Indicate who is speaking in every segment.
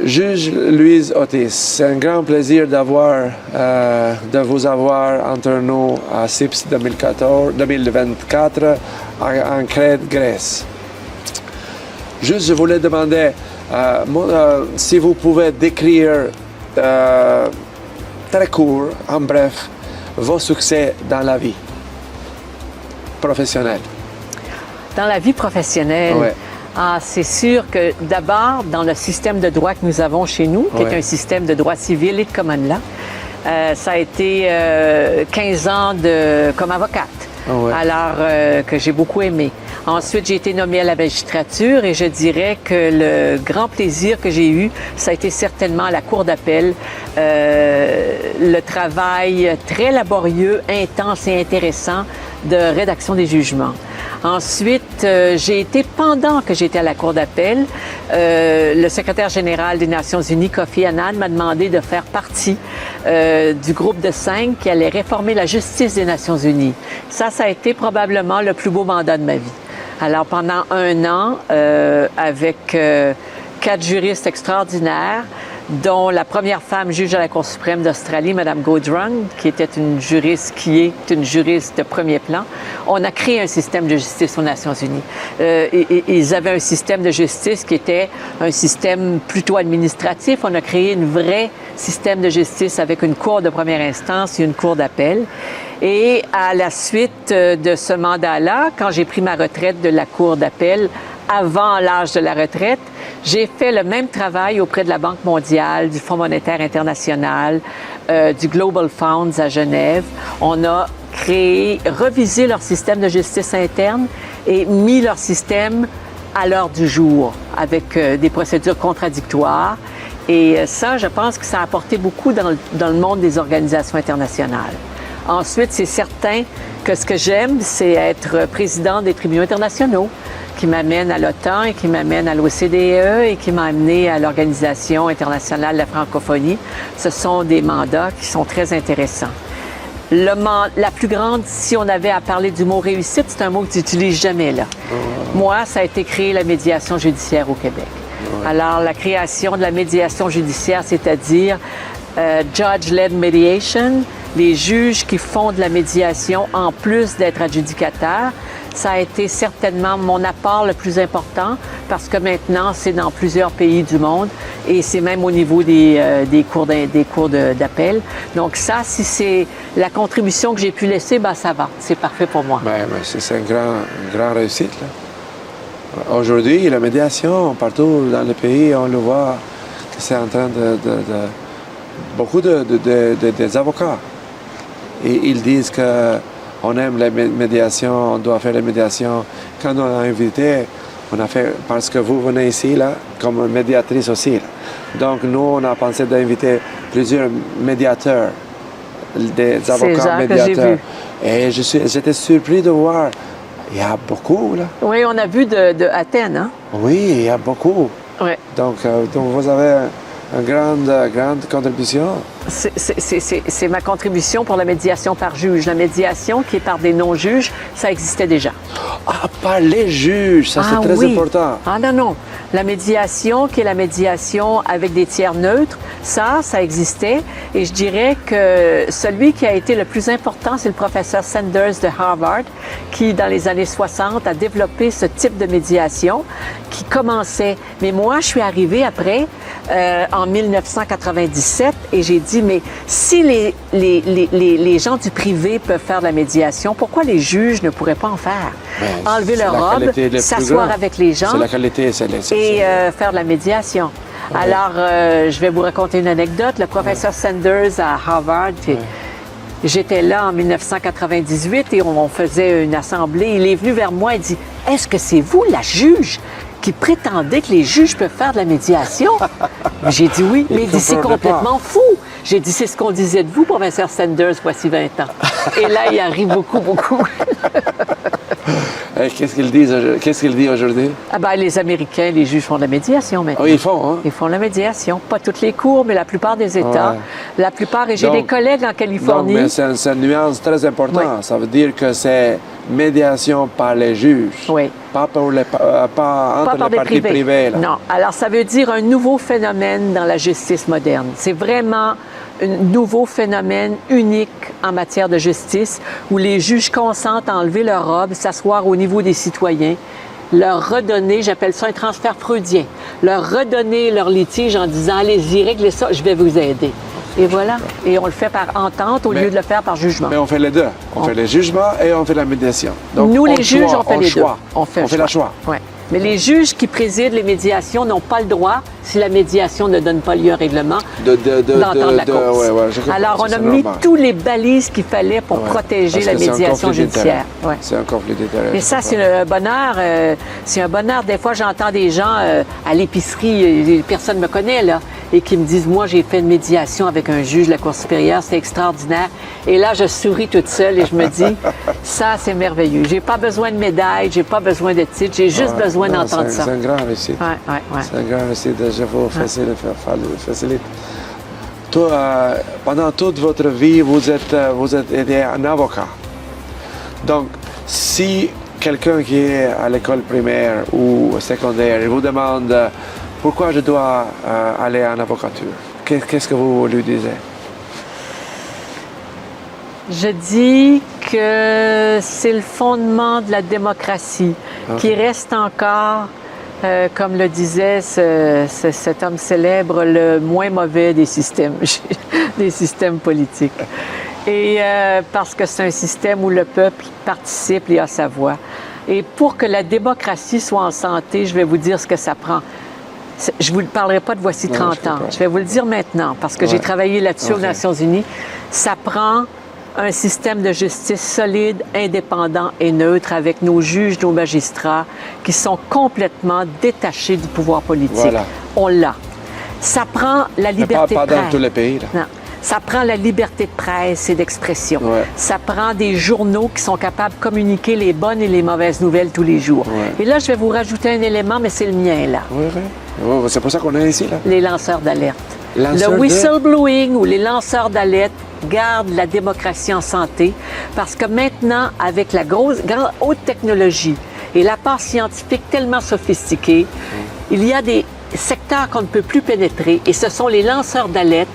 Speaker 1: Juge Louise Otis, c'est un grand plaisir de vous avoir entre nous à CIPS 2024 en Crète, Grèce. Juste, je voulais demander si vous pouvez décrire très court, en bref, vos succès dans la vie professionnelle.
Speaker 2: Dans la vie professionnelle?
Speaker 1: Ouais.
Speaker 2: Ah, c'est sûr que d'abord, dans le système de droit que nous avons chez nous, qui est un système de droit civil et de common law, ça a été 15 ans comme avocate, alors que j'ai beaucoup aimé. Ensuite, j'ai été nommée à la magistrature et je dirais que le grand plaisir que j'ai eu, ça a été certainement à la Cour d'appel, le travail très laborieux, intense et intéressant de rédaction des jugements. Ensuite, j'ai été, pendant que j'étais à la Cour d'appel, le secrétaire général des Nations unies, Kofi Annan, m'a demandé de faire partie du groupe de 5 qui allait réformer la justice des Nations unies. Ça a été probablement le plus beau mandat de ma vie. Alors, pendant 1 an, avec 4 juristes extraordinaires, dont la première femme juge à la Cour suprême d'Australie, Mme Gaudron, qui est une juriste de premier plan, on a créé un système de justice aux Nations unies. Ils avaient un système de justice qui était un système plutôt administratif. On a créé un vrai système de justice avec une cour de première instance et une cour d'appel. Et à la suite de ce mandat-là, quand j'ai pris ma retraite de la cour d'appel, avant l'âge de la retraite, j'ai fait le même travail auprès de la Banque mondiale, du Fonds monétaire international, du Global Funds à Genève. On a revisé leur système de justice interne et mis leur système à l'heure du jour avec des procédures contradictoires. Et ça, je pense que ça a apporté beaucoup dans le monde des organisations internationales. Ensuite, c'est certain que ce que j'aime, c'est être président des tribunaux internationaux, qui m'amène à l'OTAN et qui m'amène à l'OCDE et qui m'a amené à l'Organisation internationale de la francophonie. Ce sont des mandats qui sont très intéressants. La plus grande, si on avait à parler du mot réussite, c'est un mot que tu n'utilises jamais là. Moi, ça a été créer la médiation judiciaire au Québec. Alors, la création de la médiation judiciaire, c'est-à-dire judge-led mediation, les juges qui font de la médiation en plus d'être adjudicateurs, ça a été certainement mon apport le plus important parce que maintenant, c'est dans plusieurs pays du monde et c'est même au niveau des cours d'appel. Donc ça, si c'est la contribution que j'ai pu laisser, ben ça va. C'est parfait pour moi.
Speaker 1: Ben, c'est une grande réussite. Aujourd'hui, la médiation, partout dans le pays, on le voit que c'est en train beaucoup des avocats. Et ils disent qu'on aime la médiation, on doit faire la médiation. Quand on a invité, on a fait, parce que vous venez ici, là, comme médiatrice aussi. Là. Donc, nous, on a pensé d'inviter plusieurs médiateurs, des avocats médiateurs. Et j'étais surpris de voir, il y a beaucoup, là.
Speaker 2: Oui, on a vu de Athènes, hein?
Speaker 1: Oui, il y a beaucoup.
Speaker 2: Oui.
Speaker 1: Donc vous avez une grande contribution.
Speaker 2: C'est ma contribution pour la médiation par juge. La médiation qui est par des non-juges, ça existait déjà.
Speaker 1: Ah, par les juges, ça c'est très important.
Speaker 2: Ah non. La médiation qui est la médiation avec des tiers neutres, ça existait. Et je dirais que celui qui a été le plus important, c'est le professeur Sanders de Harvard, qui, dans les années 60, a développé ce type de médiation qui commençait. Mais moi, je suis arrivée après, en 1997, et j'ai dit, mais si les gens du privé peuvent faire de la médiation, pourquoi les juges ne pourraient pas en faire? Enlever leur robe, s'asseoir avec les gens.
Speaker 1: C'est la qualité,
Speaker 2: et faire de la médiation. Alors, je vais vous raconter une anecdote. Le professeur Sanders à Harvard, J'étais là en 1998 et on faisait une assemblée. Il est venu vers moi et dit « Est-ce que c'est vous, la juge, qui prétendait que les juges peuvent faire de la médiation? » J'ai dit oui, mais il dit « C'est complètement fou. » J'ai dit « C'est ce qu'on disait de vous, professeur Sanders, voici 20 ans. » Et là, il a ri beaucoup, beaucoup.
Speaker 1: Qu'est-ce qu'il dit aujourd'hui?
Speaker 2: Ah ben, les Américains, les juges font de la médiation maintenant.
Speaker 1: Oui, ils font, hein?
Speaker 2: Ils font de la médiation. Pas toutes les cours, mais la plupart des États.
Speaker 1: Ouais.
Speaker 2: La plupart, et j'ai des collègues en Californie.
Speaker 1: Donc, mais c'est une nuance très importante.
Speaker 2: Oui.
Speaker 1: Ça veut dire que c'est médiation par les juges.
Speaker 2: Oui.
Speaker 1: Pas entre
Speaker 2: par
Speaker 1: les
Speaker 2: des
Speaker 1: parties privées. Là.
Speaker 2: Non. Alors, ça veut dire un nouveau phénomène dans la justice moderne. C'est vraiment un nouveau phénomène unique en matière de justice où les juges consentent à enlever leur robe, s'asseoir au niveau des citoyens, leur redonner, j'appelle ça un transfert freudien, leur redonner leur litige en disant « Allez-y, réglez ça, je vais vous aider ». Et voilà. Et on le fait par entente au lieu de le faire par jugement.
Speaker 1: Mais on fait les deux. On fait les jugements et on fait la médiation. Donc,
Speaker 2: nous, les juges, on fait les deux.
Speaker 1: On fait le choix.
Speaker 2: Ouais. Mais les juges qui président les médiations n'ont pas le droit, si la médiation ne donne pas lieu à un règlement, d'entendre la cause. Alors, on a mis tous les balises qu'il fallait pour protéger la médiation judiciaire. Ouais.
Speaker 1: C'est un conflit d'intérêts.
Speaker 2: Et ça, c'est un bonheur. C'est un bonheur. Des fois, j'entends des gens à l'épicerie, personne ne me connaît, là, et qui me disent, moi, j'ai fait une médiation avec un juge de la Cour supérieure, c'est extraordinaire. Et là, je souris toute seule et je me dis, ça, c'est merveilleux. J'ai pas besoin de médaille, j'ai pas besoin de titre, j'ai juste besoin d'entendre ça.
Speaker 1: C'est un grand réussite.
Speaker 2: Ouais.
Speaker 1: C'est un grand réussite. Je vous facilite. Toi, pendant toute votre vie, vous êtes été un avocat. Donc, si quelqu'un qui est à l'école primaire ou secondaire, il vous demande pourquoi je dois aller en avocature, qu'est-ce que vous lui disiez?
Speaker 2: Je dis que c'est le fondement de la démocratie qui reste encore, comme le disait cet homme célèbre, le moins mauvais des systèmes politiques. Et parce que c'est un système où le peuple participe et a sa voix. Et pour que la démocratie soit en santé, je vais vous dire ce que ça prend. Je ne vous parlerai pas de voici 30 ans. Je vais vous le dire maintenant, parce que j'ai travaillé là-dessus aux Nations Unies. Ça prend un système de justice solide, indépendant et neutre avec nos juges, nos magistrats qui sont complètement détachés du pouvoir politique.
Speaker 1: Voilà.
Speaker 2: On l'a. Ça prend la liberté
Speaker 1: pas
Speaker 2: de presse.
Speaker 1: dans tous les pays. Là.
Speaker 2: Non. Ça prend la liberté de presse et d'expression.
Speaker 1: Ouais.
Speaker 2: Ça prend des journaux qui sont capables de communiquer les bonnes et les mauvaises nouvelles tous les jours.
Speaker 1: Ouais.
Speaker 2: Et là, je vais vous rajouter un élément, mais c'est le mien, là.
Speaker 1: Oui. C'est pour ça qu'on est ici, là.
Speaker 2: Les lanceurs d'alerte. Le whistleblowing ou les lanceurs d'alerte gardent la démocratie en santé parce que maintenant, avec la grande haute technologie et l'apport scientifique tellement sophistiqué, il y a des secteurs qu'on ne peut plus pénétrer et ce sont les lanceurs d'alerte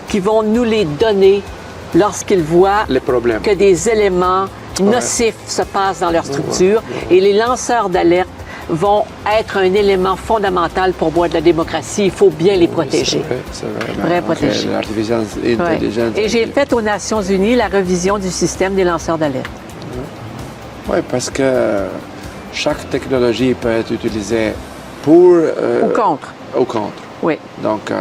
Speaker 2: qui vont nous les donner lorsqu'ils voient que des éléments nocifs se passent dans leur structure. Et les lanceurs d'alerte vont être un élément fondamental pour moi de la démocratie. Il faut bien les protéger.
Speaker 1: C'est vrai.
Speaker 2: Protéger.
Speaker 1: L'artificielle intelligence.
Speaker 2: Et j'ai fait aux Nations Unies la revision du système des lanceurs d'alerte.
Speaker 1: Oui, parce que chaque technologie peut être utilisée pour...
Speaker 2: Ou contre.
Speaker 1: Au contre.
Speaker 2: Oui.
Speaker 1: Donc,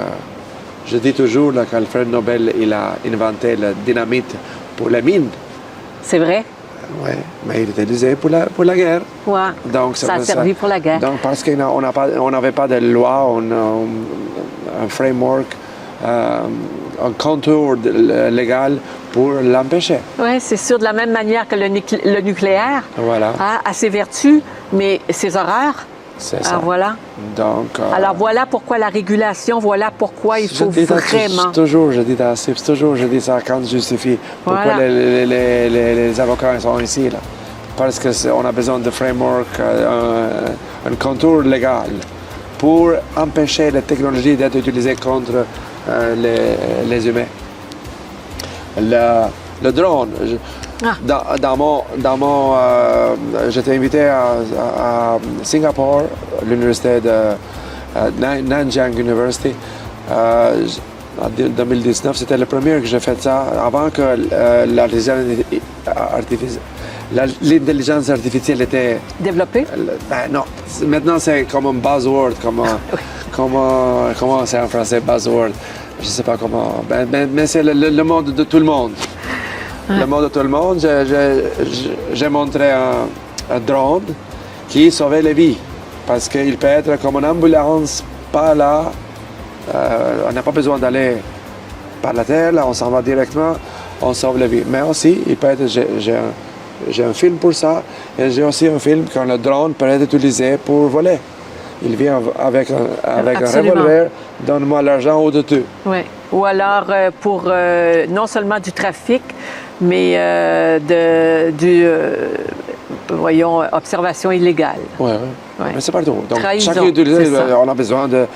Speaker 1: je dis toujours là, qu'Alfred Nobel il a inventé la dynamite pour les mines. C'est vrai? Oui, mais il était utilisé pour la guerre.
Speaker 2: Oui,
Speaker 1: donc
Speaker 2: ça a servi pour la guerre.
Speaker 1: Donc, parce qu'on n'avait pas de loi, un framework, un contour légal pour l'empêcher.
Speaker 2: Oui, c'est sûr, de la même manière que le nucléaire a ses vertus, mais ses horreurs.
Speaker 1: C'est ça.
Speaker 2: Voilà.
Speaker 1: Donc,
Speaker 2: alors voilà pourquoi la régulation, voilà pourquoi il faut vraiment...
Speaker 1: Je dis ça quand je justifie pourquoi les avocats sont ici. Là. Parce qu'on a besoin de framework, un contour légal pour empêcher les technologies d'être utilisées contre les humains. Le drone... j'étais invité à Singapour, l'université de Nanyang University. En 2019, c'était le premier que j'ai fait ça, avant que l'intelligence artificielle était...
Speaker 2: Développée?
Speaker 1: Non, maintenant c'est comme un buzzword, comment c'est en français buzzword? Je ne sais pas comment, mais c'est le monde de tout le monde. le mot de tout le monde, j'ai montré un drone qui sauvait les vies. Parce qu'il peut être comme une ambulance, pas là. On n'a pas besoin d'aller par la terre, là, on s'en va directement, on sauve la vie. Mais aussi, il peut être, j'ai un film pour ça, et j'ai aussi un film quand le drone peut être utilisé pour voler. Il vient avec un revolver, donne-moi l'argent au-dessus.
Speaker 2: Oui. Ou alors pour non seulement du trafic, mais voyons, observation illégale.
Speaker 1: Oui, oui.
Speaker 2: Ouais.
Speaker 1: Mais c'est partout. Donc,
Speaker 2: Trahison,
Speaker 1: chaque utilisé,
Speaker 2: c'est ça.
Speaker 1: on a besoin de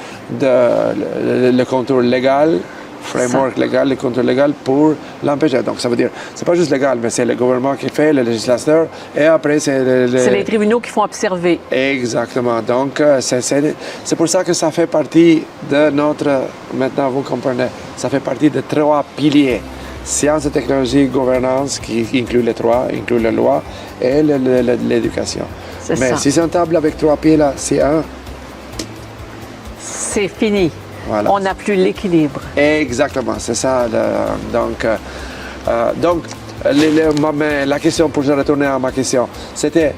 Speaker 1: le contrôle légal, framework légal, le contrôle légal pour l'empêcher. Donc, ça veut dire, c'est pas juste légal, mais c'est le gouvernement qui fait, le législateur, et après, c'est
Speaker 2: C'est les tribunaux qui font observer.
Speaker 1: Exactement. Donc, c'est pour ça que ça fait partie de notre, maintenant vous comprenez, ça fait partie de 3 piliers. Sciences et technologies, gouvernance, qui inclut les 3, inclut la loi et l'éducation. Mais
Speaker 2: ça.
Speaker 1: si c'est une table avec 3 pieds, là, c'est un.
Speaker 2: C'est fini.
Speaker 1: Voilà.
Speaker 2: On n'a plus l'équilibre.
Speaker 1: Exactement, c'est ça. Donc, la question, pour retourner à ma question, c'était.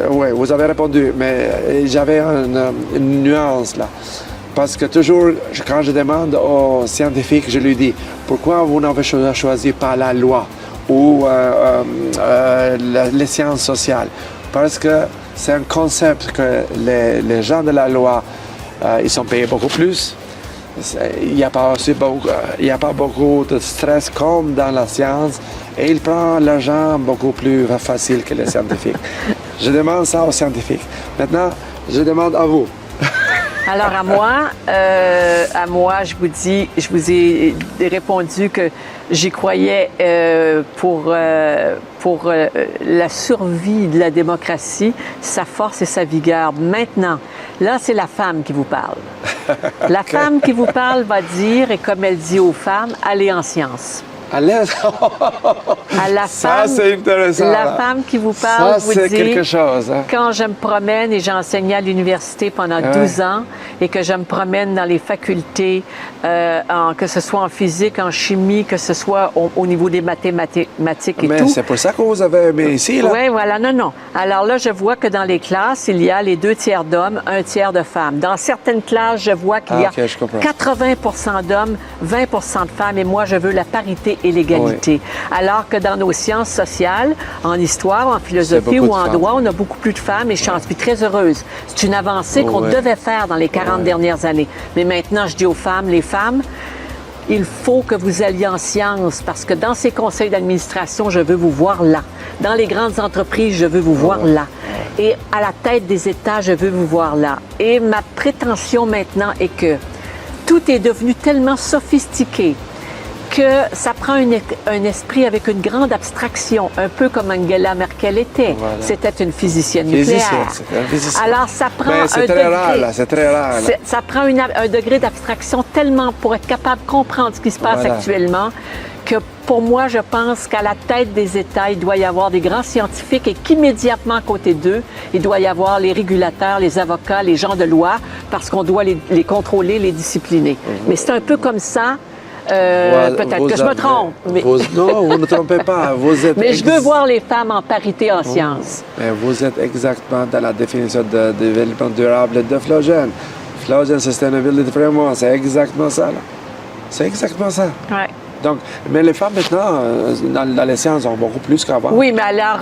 Speaker 1: Oui, vous avez répondu, mais j'avais une nuance là. Parce que toujours, quand je demande aux scientifiques, je lui dis pourquoi vous n'avez choisi pas la loi ou les sciences sociales. Parce que c'est un concept que les gens de la loi, ils sont payés beaucoup plus. Il n'y a pas beaucoup de stress comme dans la science et ils prennent l'argent beaucoup plus facile que les scientifiques. Je demande ça aux scientifiques. Maintenant, je demande à vous.
Speaker 2: Alors à moi, je vous ai répondu que j'y croyais pour la survie de la démocratie, sa force et sa vigueur. Maintenant, là, c'est la femme qui vous parle. La femme qui vous parle va dire, et comme elle dit aux femmes, allez en sciences.
Speaker 1: À l'aise. Ça, c'est intéressant.
Speaker 2: La femme qui vous parle vous dit,
Speaker 1: quelque chose. Hein?
Speaker 2: Quand je me promène, et j'ai enseigné à l'université pendant 12 ans, et que je me promène dans les facultés, que ce soit en physique, en chimie, que ce soit au niveau des mathématiques et
Speaker 1: Mais
Speaker 2: tout.
Speaker 1: c'est pour ça que vous avez aimé ici, là?
Speaker 2: Oui, voilà, non. Alors là, je vois que dans les classes, il y a les 2 tiers d'hommes, 1 tiers de femmes. Dans certaines classes, je vois qu'il y a 80 d'hommes, 20 de femmes, et moi, je veux la parité et l'égalité. Oui. Alors que dans nos sciences sociales, en histoire, en philosophie ou en droit, on a beaucoup plus de femmes et je suis très heureuse. C'est une avancée qu'on devait faire dans les 40 dernières années. Mais maintenant, je dis aux femmes, les femmes, il faut que vous alliez en sciences parce que dans ces conseils d'administration, je veux vous voir là. Dans les grandes entreprises, je veux vous voir là. Et à la tête des États, je veux vous voir là. Et ma prétention maintenant est que tout est devenu tellement sophistiqué que ça prend un esprit avec une grande abstraction, un peu comme Angela Merkel était. Voilà. C'était une physicienne nucléaire. Alors, ça prend
Speaker 1: c'est très rare, là. C'est très rare. Là.
Speaker 2: Ça prend un degré d'abstraction tellement pour être capable de comprendre ce qui se passe actuellement que pour moi, je pense qu'à la tête des États, il doit y avoir des grands scientifiques et qu'immédiatement à côté d'eux, il doit y avoir les régulateurs, les avocats, les gens de loi, parce qu'on doit les contrôler, les discipliner. Mais c'est un peu comme ça. Peut-être que je me trompe. Mais...
Speaker 1: non, vous ne trompez pas.
Speaker 2: Mais je veux voir les femmes en parité en sciences.
Speaker 1: Mais vous êtes exactement dans la définition de développement durable de Flogen. Flogen Sustainability Framework, c'est exactement ça. C'est exactement ça.
Speaker 2: Ouais.
Speaker 1: Donc, mais les femmes maintenant, dans les sciences, ont beaucoup plus qu'avant.
Speaker 2: Oui, mais alors,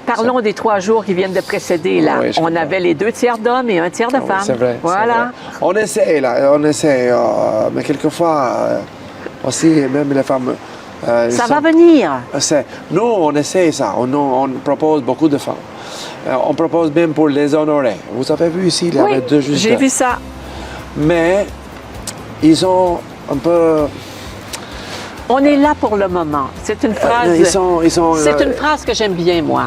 Speaker 2: parlons des 3 jours qui viennent de précéder. Là. Oui, on avait les 2 tiers d'hommes et 1 tiers de femmes.
Speaker 1: C'est vrai.
Speaker 2: Voilà.
Speaker 1: C'est vrai. On essaie, là, mais quelquefois... aussi, même les femmes...
Speaker 2: ça va venir.
Speaker 1: Nous, on essaie ça. On propose beaucoup de femmes. On propose même pour les honorer. Vous avez vu ici, il y avait 2 juges.
Speaker 2: J'ai vu ça.
Speaker 1: Mais ils ont un peu...
Speaker 2: On est là pour le moment. C'est une phrase... c'est une phrase que j'aime bien, moi.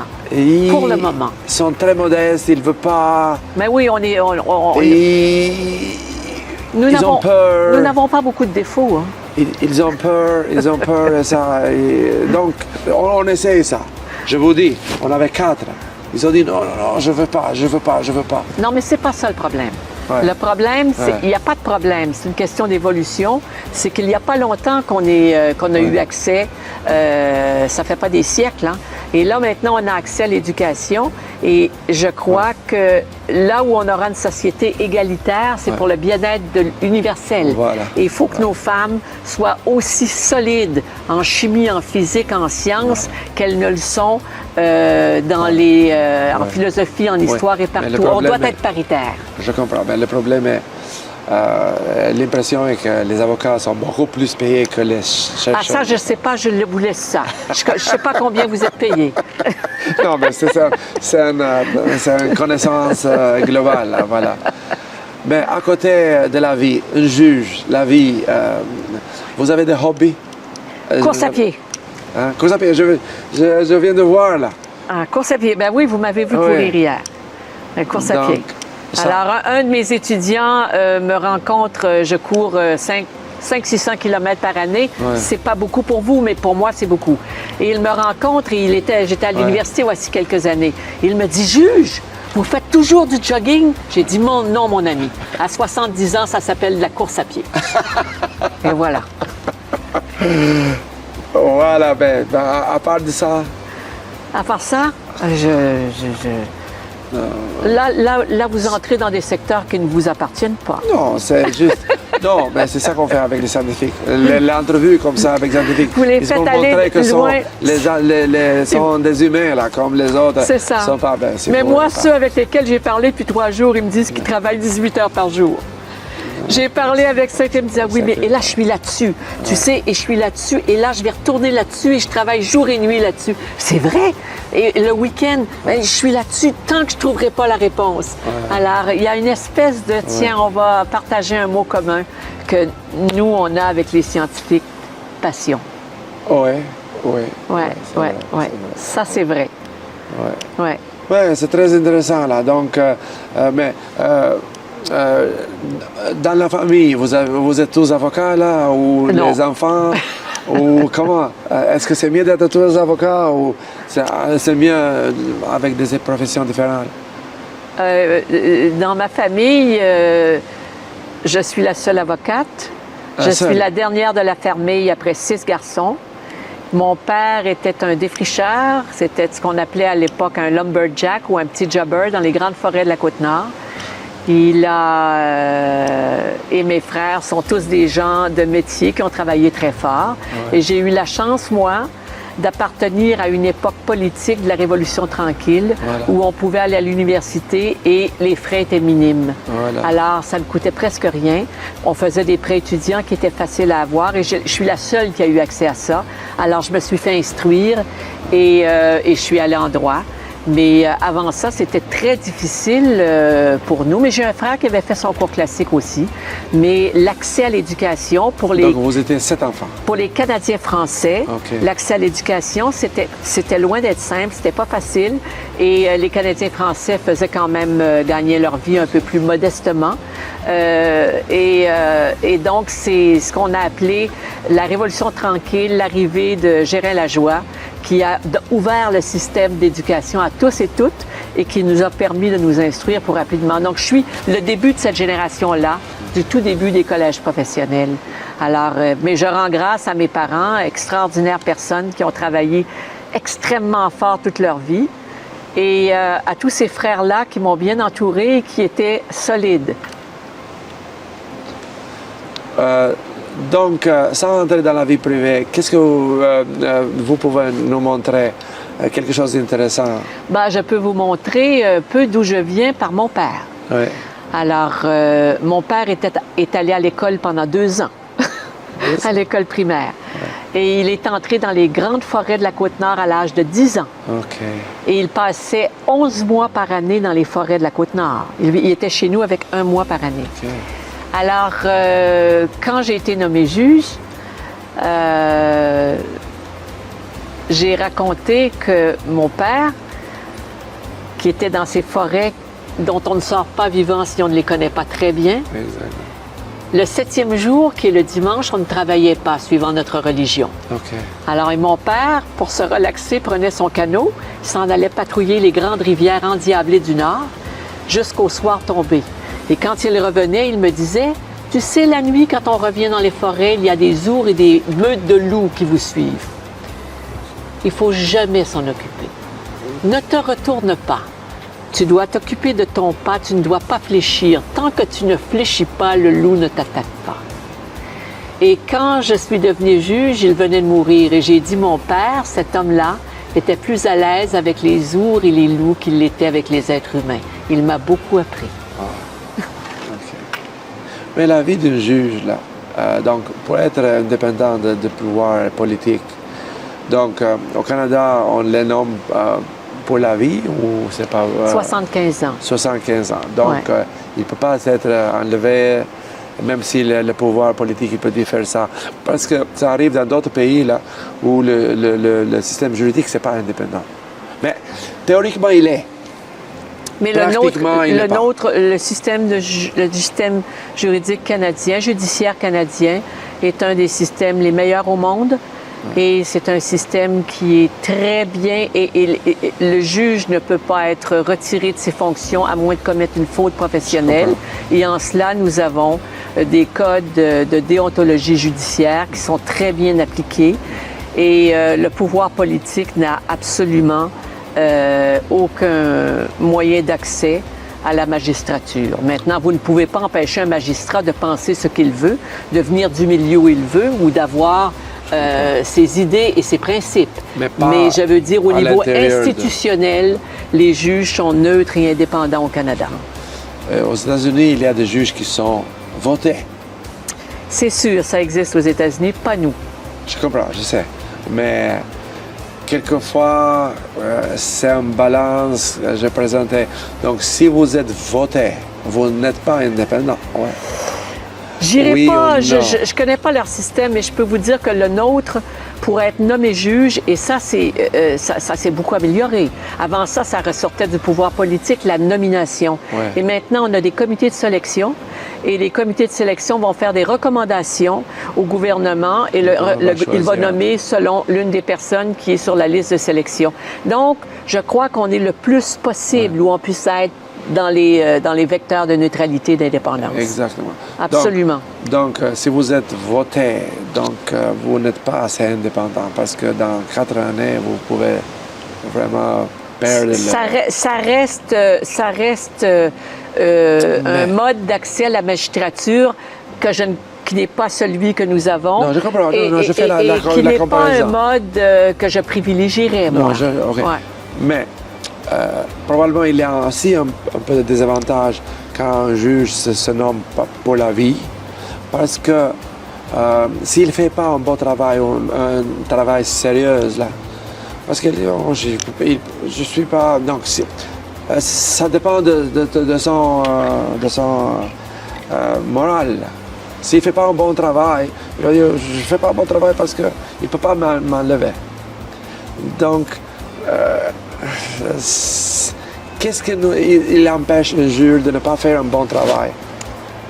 Speaker 2: Pour le moment.
Speaker 1: Ils sont très modestes, ils ne veulent pas...
Speaker 2: Mais oui, on est... Nous n'avons pas beaucoup de défauts. Hein.
Speaker 1: Ils ont peur, ça. Donc, on essaye ça. Je vous dis, on avait 4. Ils ont dit non, je veux pas.
Speaker 2: Non, mais c'est pas ça le problème.
Speaker 1: Ouais.
Speaker 2: Le problème, c'est qu'il n'y a pas de problème. C'est une question d'évolution. C'est qu'il n'y a pas longtemps qu'on a eu accès. Ça fait pas des siècles, hein? Et là, maintenant, on a accès à l'éducation. Et je crois que là où on aura une société égalitaire, c'est pour le bien-être universel.
Speaker 1: Voilà.
Speaker 2: Et il faut que nos femmes soient aussi solides en chimie, en physique, en sciences qu'elles ne le sont en philosophie, en histoire et partout. On doit être paritaire.
Speaker 1: Je comprends. Mais le problème est, l'impression est que les avocats sont beaucoup plus payés que les chercheurs.
Speaker 2: Ah, ça, je ne sais pas, je vous laisse ça. Je ne sais pas combien vous êtes payés.
Speaker 1: Non, mais c'est une connaissance globale, là, voilà. Mais à côté de la vie, un juge, la vie, vous avez des hobbies?
Speaker 2: Course à pied.
Speaker 1: Hein? Course à pied, je viens de voir, là.
Speaker 2: Ah, course à pied. Ben oui, vous m'avez vu courir hier. Course à pied. Alors, un de mes étudiants me rencontre, je cours 500-600 km par année.
Speaker 1: Ouais.
Speaker 2: C'est pas beaucoup pour vous, mais pour moi, c'est beaucoup. Et il me rencontre et j'étais à l'université voici quelques années. Il me dit, juge, vous faites toujours du jogging? J'ai dit, non, mon ami. À 70 ans, ça s'appelle de la course à pied. Et voilà.
Speaker 1: Voilà, ben, à part de ça...
Speaker 2: À part ça, Là, vous entrez dans des secteurs qui ne vous appartiennent pas.
Speaker 1: Non, c'est juste... Non, mais c'est ça qu'on fait avec les scientifiques. L'entrevue comme ça avec les scientifiques.
Speaker 2: Vous les faites aller
Speaker 1: que
Speaker 2: loin.
Speaker 1: sont des humains, là, comme les autres.
Speaker 2: C'est ça.
Speaker 1: Sont pas, ben,
Speaker 2: mais moi, ceux avec lesquels j'ai parlé depuis 3 jours, ils me disent qu'ils travaillent 18 heures par jour. J'ai parlé avec ça, ils me disaient, oui, mais et là, je suis là-dessus. Tu sais, et je suis là-dessus, et là, je vais retourner là-dessus, et je travaille jour et nuit là-dessus. C'est vrai. Et le week-end, ben, je suis là-dessus tant que je ne trouverai pas la réponse. Ouais. Alors, il y a une espèce de, tiens, on va partager un mot commun que nous, on a avec les scientifiques, passion.
Speaker 1: Oui.
Speaker 2: Ça, c'est vrai.
Speaker 1: Oui, c'est très intéressant, là. Donc, dans la famille, vous êtes tous avocats, là, ou
Speaker 2: non.
Speaker 1: Les enfants, ou comment? Est-ce que c'est mieux d'être tous avocats, ou c'est mieux avec des professions différentes?
Speaker 2: Dans ma famille, je suis la seule avocate. Je suis la dernière de la famille après 6 garçons. Mon père était un défricheur. C'était ce qu'on appelait à l'époque un lumberjack ou un petit jobber dans les grandes forêts de la Côte-Nord. Et mes frères sont tous des gens de métier qui ont travaillé très fort. Ouais. Et j'ai eu la chance, moi, d'appartenir à une époque politique de la Révolution tranquille, où on pouvait aller à l'université et les frais étaient minimes. Alors, ça ne coûtait presque rien. On faisait des prêts étudiants qui étaient faciles à avoir et je suis la seule qui a eu accès à ça. Alors, je me suis fait instruire et je suis allée en droit. Mais avant ça, c'était très difficile pour nous. Mais j'ai un frère qui avait fait son cours classique aussi. Mais l'accès à l'éducation pour les...
Speaker 1: Donc, vous étiez 7 enfants.
Speaker 2: Pour les Canadiens français, l'accès à l'éducation, c'était loin d'être simple, c'était pas facile. Et les Canadiens français faisaient quand même gagner leur vie un peu plus modestement. Et donc, c'est ce qu'on a appelé la Révolution tranquille, l'arrivée de Gérin Lajoie, qui a ouvert le système d'éducation à tous et toutes et qui nous a permis de nous instruire pour rapidement. Donc, je suis le début de cette génération-là, du tout début des collèges professionnels. Alors, mais je rends grâce à mes parents, extraordinaires personnes qui ont travaillé extrêmement fort toute leur vie, et à tous ces frères-là qui m'ont bien entourée et qui étaient solides.
Speaker 1: Donc, sans entrer dans la vie privée, qu'est-ce que vous pouvez nous montrer? Quelque chose d'intéressant?
Speaker 2: Ben, je peux vous montrer un peu d'où je viens par mon père.
Speaker 1: Oui.
Speaker 2: Alors, mon père est allé à l'école pendant 2 ans, à l'école primaire. Ouais. Et il est entré dans les grandes forêts de la Côte-Nord à l'âge de 10 ans.
Speaker 1: OK.
Speaker 2: Et il passait 11 mois par année dans les forêts de la Côte-Nord. Il était chez nous avec 1 mois par année.
Speaker 1: OK.
Speaker 2: Alors, quand j'ai été nommée juge, j'ai raconté que mon père, qui était dans ces forêts dont on ne sort pas vivant si on ne les connaît pas très bien,
Speaker 1: exactement.
Speaker 2: Le 7e jour, qui est le dimanche, on ne travaillait pas suivant notre religion.
Speaker 1: Okay.
Speaker 2: Alors, et mon père, pour se relaxer, prenait son canot, s'en allait patrouiller les grandes rivières endiablées du Nord jusqu'au soir tombé. Et quand il revenait, il me disait, tu sais, la nuit, quand on revient dans les forêts, il y a des ours et des meutes de loups qui vous suivent. Il ne faut jamais s'en occuper. Ne te retourne pas. Tu dois t'occuper de ton pas, tu ne dois pas fléchir. Tant que tu ne fléchis pas, le loup ne t'attaque pas. Et quand je suis devenue juge, il venait de mourir et j'ai dit, mon père, cet homme-là, était plus à l'aise avec les ours et les loups qu'il l'était avec les êtres humains. Il m'a beaucoup appris.
Speaker 1: Mais la vie d'un juge, là, donc pour être indépendant de pouvoir politique, donc au Canada, on les nomme pour la vie ou c'est pas...
Speaker 2: 75 ans.
Speaker 1: 75 ans. Donc,
Speaker 2: Ouais.
Speaker 1: il ne peut pas être enlevé, même si le pouvoir politique il peut faire ça. Parce que ça arrive dans d'autres pays là, où le système juridique, c'est pas indépendant. Mais théoriquement, il est.
Speaker 2: Mais le système juridique canadien, judiciaire canadien, est un des systèmes les meilleurs au monde. Et c'est un système qui est très bien et le juge ne peut pas être retiré de ses fonctions à moins de commettre une faute professionnelle. Et en cela, nous avons des codes de déontologie judiciaire qui sont très bien appliqués. Et le pouvoir politique n'a absolument aucun moyen d'accès à la magistrature. Maintenant, vous ne pouvez pas empêcher un magistrat de penser ce qu'il veut, de venir du milieu où il veut ou d'avoir ses idées et ses principes. Mais je veux dire, au niveau institutionnel, les juges sont neutres et indépendants au Canada.
Speaker 1: Aux États-Unis, il y a des juges qui sont votés.
Speaker 2: C'est sûr, ça existe aux États-Unis, pas nous.
Speaker 1: Je comprends, je sais. Mais quelquefois, c'est un balance, je présentais. Donc, si vous êtes voté, vous n'êtes pas indépendant. Ouais.
Speaker 2: J'irai pas, je connais pas leur système, mais je peux vous dire que le nôtre, pour être nommé juge, et ça s'est beaucoup amélioré. Avant ça ressortait du pouvoir politique, la nomination.
Speaker 1: Ouais.
Speaker 2: Et maintenant, on a des comités de sélection, et les comités de sélection vont faire des recommandations au gouvernement, et il va nommer selon l'une des personnes qui est sur la liste de sélection. Donc, je crois qu'on est le plus possible où on puisse être dans les vecteurs de neutralité et d'indépendance.
Speaker 1: Exactement.
Speaker 2: Absolument.
Speaker 1: Donc, si vous êtes voté, vous n'êtes pas assez indépendant parce que dans 4 années, vous pouvez vraiment perdre
Speaker 2: Ça reste un mode d'accès à la magistrature qui n'est pas celui que nous avons.
Speaker 1: Non, je comprends. Je fais la comparaison.
Speaker 2: Qui n'est pas un mode que je privilégierais, moi.
Speaker 1: Non, OK.
Speaker 2: Ouais.
Speaker 1: Mais probablement, il y a aussi un peu de désavantage quand un juge se nomme pour la vie, parce que s'il ne fait pas un bon travail, un travail sérieux, là, parce que je suis pas... Donc, ça dépend de son moral. S'il ne fait pas un bon travail, il va dire, je ne fais pas un bon travail parce qu'il ne peut pas m'enlever. Donc, qu'est-ce qu'il empêche le juge de ne pas faire un bon travail?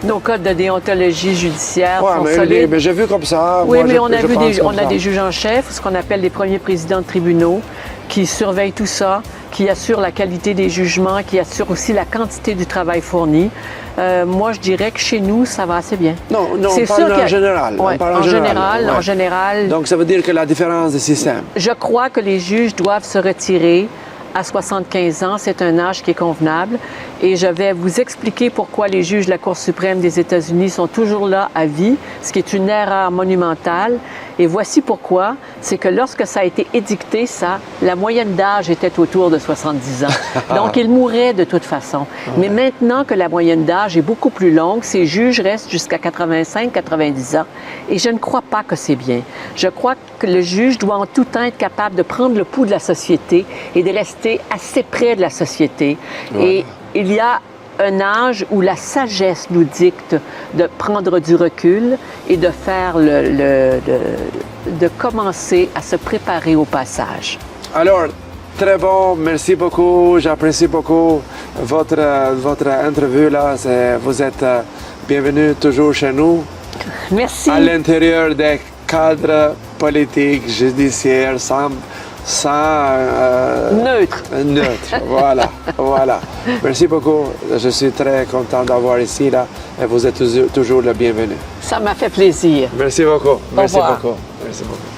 Speaker 2: Nos codes de déontologie judiciaire sont solides.
Speaker 1: Mais j'ai vu comme ça.
Speaker 2: Oui, mais on a
Speaker 1: des
Speaker 2: des juges en chef, ce qu'on appelle les premiers présidents de tribunaux, qui surveillent tout ça, qui assurent la qualité des jugements, qui assurent aussi la quantité du travail fourni. Moi, je dirais que chez nous, ça va assez bien.
Speaker 1: Non, on parle en général.
Speaker 2: Ouais, en général.
Speaker 1: Donc, ça veut dire que la différence de système.
Speaker 2: Je crois que les juges doivent se retirer à 75 ans. C'est un âge qui est convenable. Et je vais vous expliquer pourquoi les juges de la Cour suprême des États-Unis sont toujours là à vie, ce qui est une erreur monumentale. Et voici pourquoi. C'est que lorsque ça a été édicté, la moyenne d'âge était autour de 70 ans. Donc, ils mouraient de toute façon. Mais maintenant que la moyenne d'âge est beaucoup plus longue, ces juges restent jusqu'à 85, 90 ans. Et je ne crois pas que c'est bien. Je crois que le juge doit en tout temps être capable de prendre le pouls de la société et de rester assez près de la société. Ouais. Et il y a un âge où la sagesse nous dicte de prendre du recul et de faire de commencer à se préparer au passage.
Speaker 1: Alors, très bon, merci beaucoup. J'apprécie beaucoup votre entrevue là. Vous êtes bienvenue toujours chez nous.
Speaker 2: Merci.
Speaker 1: À l'intérieur des cadres politiques, judiciaires, sans...
Speaker 2: Neutre.
Speaker 1: Neutre, voilà, voilà. Merci beaucoup. Je suis très content d'avoir ici, là, et vous êtes toujours le bienvenu.
Speaker 2: Ça m'a fait plaisir.
Speaker 1: Merci beaucoup. Merci
Speaker 2: revoir.
Speaker 1: beaucoup. Merci beaucoup.